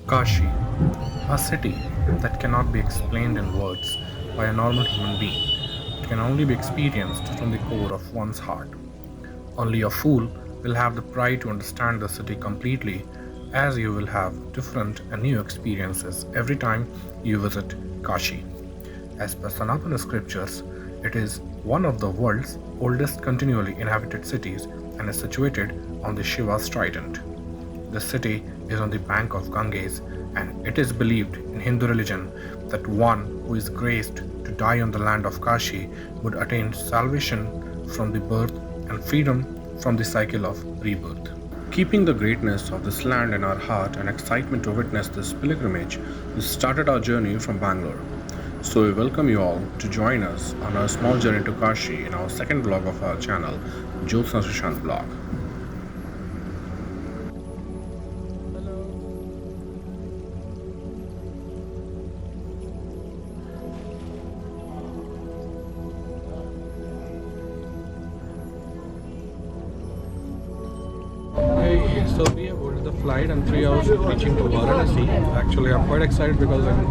Kashi, a city that cannot be explained in words by a normal human being. It can only be experienced from the core of one's heart. Only a fool will have the pride to understand the city completely, as you will have different and new experiences every time you visit Kashi. As per Sanatana scriptures, it is one of the world's oldest continually inhabited cities and is situated on the Shiva's trident. The city is on the bank of Ganges, and it is believed in Hindu religion that one who is graced to die on the land of Kashi would attain salvation from the birth and freedom from the cycle of rebirth. Keeping the greatness of this land in our heart and excitement to witness this pilgrimage, we started our journey from Bangalore. So we welcome you all to join us on our small journey to Kashi in our second vlog of our channel, Jyotsna Sushant Vlog. Hey, so we have boarded the flight and 3 hours reaching to Varanasi. Actually, I'm quite excited because in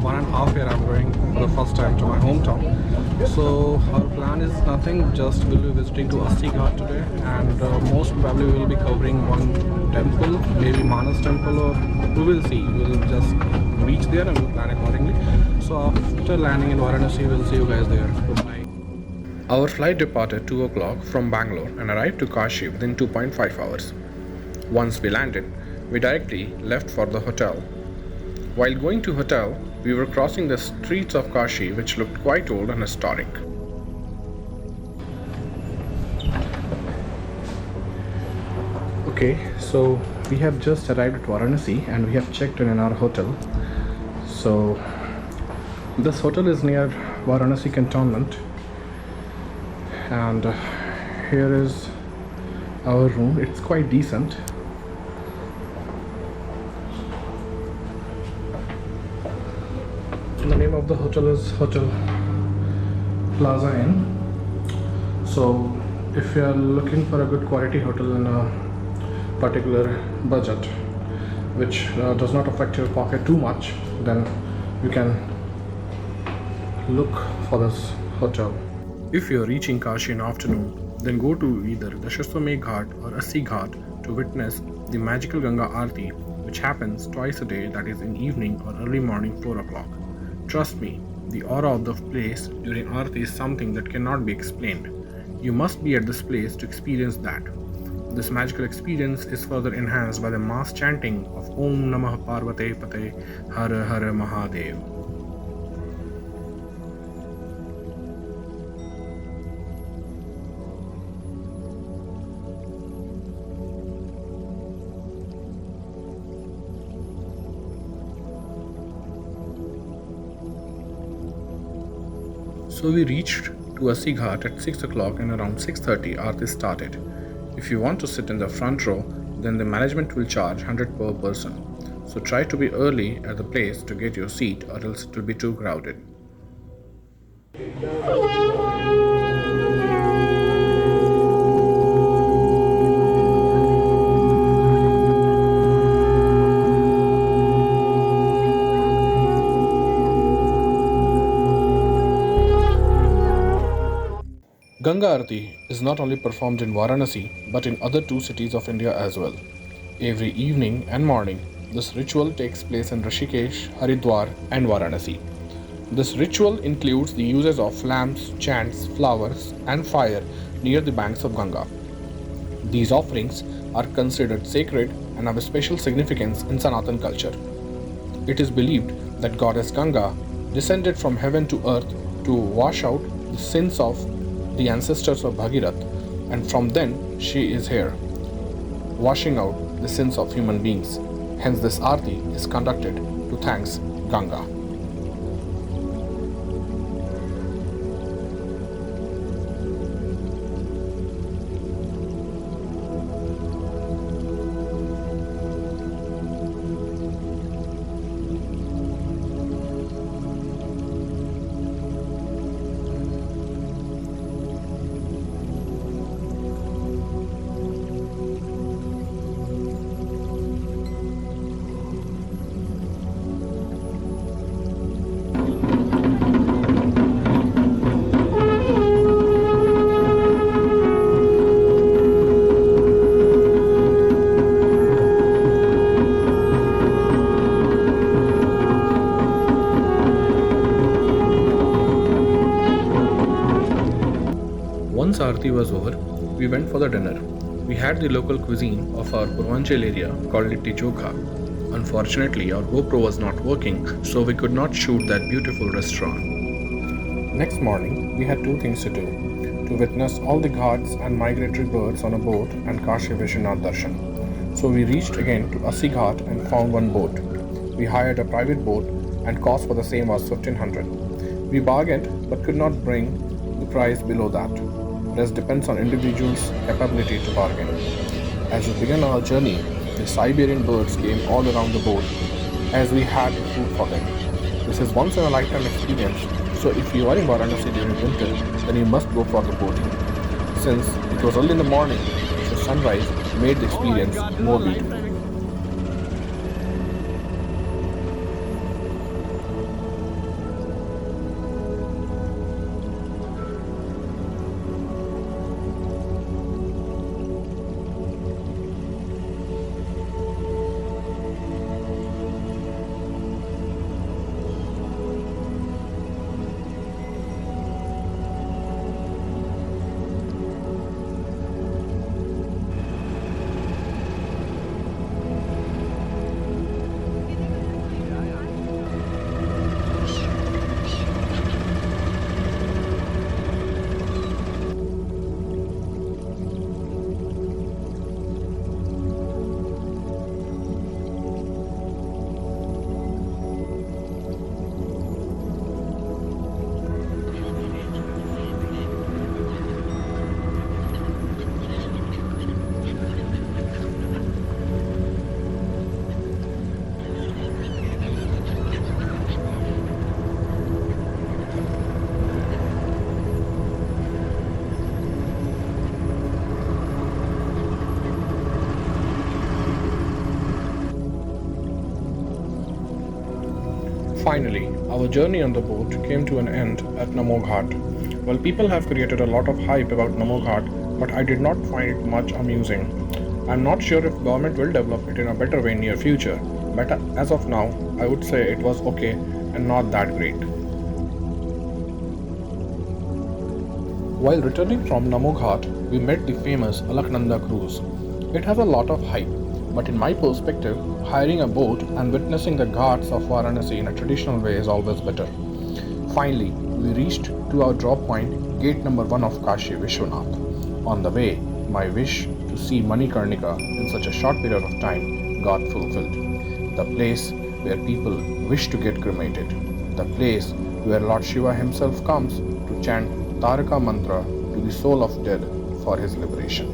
1.5 years I'm going for the first time to my hometown. So our plan is nothing, just we'll be visiting to Aarti Ghat today, and most probably we will be covering one temple, maybe Manas temple, or we will see. We'll just reach there and we'll plan accordingly. So after landing in Varanasi, we'll see you guys there. Goodbye. Our flight departed 2 o'clock from Bangalore and arrived to Kashi within 2.5 hours. Once we landed, we directly left for the hotel. While going to hotel, we were crossing the streets of Kashi, which looked quite old and historic. Okay, so we have just arrived at Varanasi and we have checked in our hotel. So this hotel is near Varanasi cantonment, and here is our room. It's quite decent. The name of the hotel is Hotel Plaza Inn. So if you are looking for a good quality hotel in a particular budget which does not affect your pocket too much, then you can look for this hotel. If you are reaching Kashi in afternoon, then go to either the NAMO Ghat or Aarti Ghat to witness the magical Ganga Aarti, which happens twice a day, that is in evening or early morning 4 o'clock. Trust me, the aura of the place during Aarti is something that cannot be explained. You must be at this place to experience that. This magical experience is further enhanced by the mass chanting of Om Namah Parvate Pate Har Har Mahadev. So we reached to Aarti Ghat at 6 o'clock, and around 6:30 Aarti started. If you want to sit in the front row, then the management will charge 100 per person. So try to be early at the place to get your seat, or else it will be too crowded. Ganga Aarti is not only performed in Varanasi but in other 2 cities of India as well. Every evening and morning, this ritual takes place in Rishikesh, Haridwar, and Varanasi. This ritual includes the uses of lamps, chants, flowers, and fire near the banks of Ganga. These offerings are considered sacred and have a special significance in Sanatan culture. It is believed that goddess Ganga descended from heaven to earth to wash out the sins of the ancestors of Bhagirath, and from then she is here, washing out the sins of human beings. Hence this Aarti is conducted to thanks Ganga. Once Aarti was over, we went for the dinner. We had the local cuisine of our Purvanchal area called Litti Chokha. Unfortunately, our GoPro was not working, so we could not shoot that beautiful restaurant. Next morning, we had two things to do: to witness all the ghats and migratory birds on a boat and Kashi Vishwanath Darshan. So we reached again to Assi Ghat and found one boat. We hired a private boat and cost for the same was 1500. We bargained but could not bring the price below that. This depends on individuals' capability to bargain. As we began our journey, the Siberian birds came all around the boat as we had food for them. This is once in a lifetime experience, so if you are in Varanasi during winter, then you must go for the boating. Since it was early in the morning, so sunrise made the experience more beautiful. Finally, our journey on the boat came to an end at NAMO Ghat. Well, people have created a lot of hype about NAMO Ghat, but I did not find it much amusing. I'm not sure if government will develop it in a better way in near future, but as of now, I would say it was okay and not that great. While returning from NAMO Ghat, we met the famous Alaknanda cruise. It has a lot of hype, but in my perspective, hiring a boat and witnessing the ghats of Varanasi in a traditional way is always better. Finally, we reached to our drop point, gate number 1 of Kashi Vishwanath. On the way, my wish to see Manikarnika in such a short period of time got fulfilled. The place where people wish to get cremated. The place where Lord Shiva himself comes to chant Taraka mantra to the soul of dead for his liberation.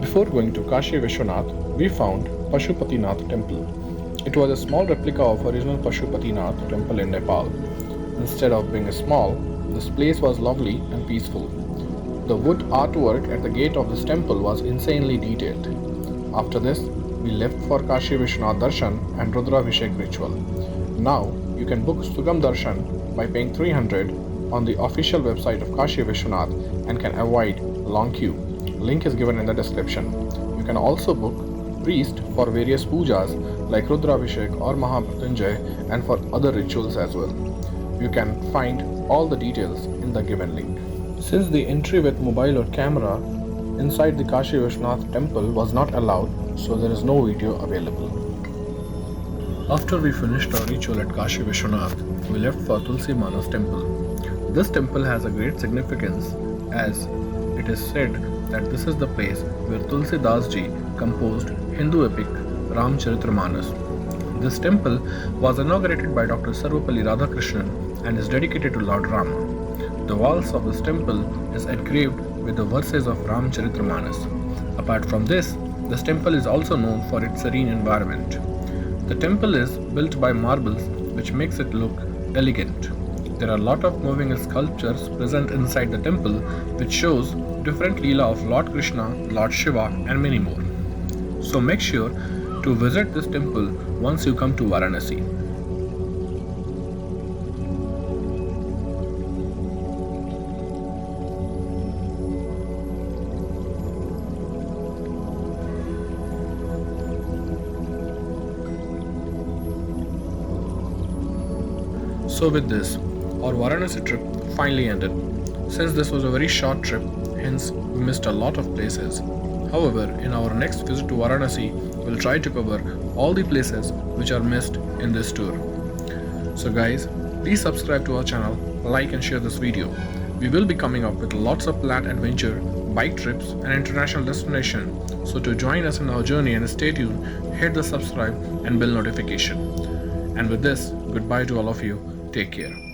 Before going to Kashi Vishwanath, we found Pashupatinath temple. It was a small replica of original Pashupatinath temple in Nepal. Instead of being small, this place was lovely and peaceful. The wood artwork at the gate of this temple was insanely detailed. After this, we left for Kashi Vishwanath Darshan and Rudravishek ritual. Now, you can book Sugam Dharshan by paying 300 on the official website of Kashi Vishwanath and can avoid a long queue. Link is given in the description. You can also book priest for various pujas like Rudravishek or Mahamrityunjay and for other rituals as well. You can find all the details in the given link. Since the entry with mobile or camera inside the Kashi Vishwanath temple was not allowed, so there is no video available. After we finished our ritual at Kashi Vishwanath, we left for Tulsi Mana's temple. This temple has a great significance as it is said that this is the place where Tulsi Das ji composed Hindu epic Ramcharitramanas. This temple was inaugurated by Dr. Sarvapalli Radhakrishnan and is dedicated to Lord Rama. The walls of this temple is engraved with the verses of Ramcharitramanas. Apart from this temple is also known for its serene environment. The temple is built by marbles, which makes it look elegant. There are a lot of moving sculptures present inside the temple, which shows different Leela of Lord Krishna, Lord Shiva, and many more. So make sure to visit this temple once you come to Varanasi. So with this, our Varanasi trip finally ended. Since this was a very short trip, hence we missed a lot of places. However, in our next visit to Varanasi, we'll try to cover all the places which are missed in this tour. So guys, please subscribe to our channel, like and share this video. We will be coming up with lots of planned adventure, bike trips and international destinations. So to join us in our journey and stay tuned, hit the subscribe and bell notification. And with this, goodbye to all of you. Take care.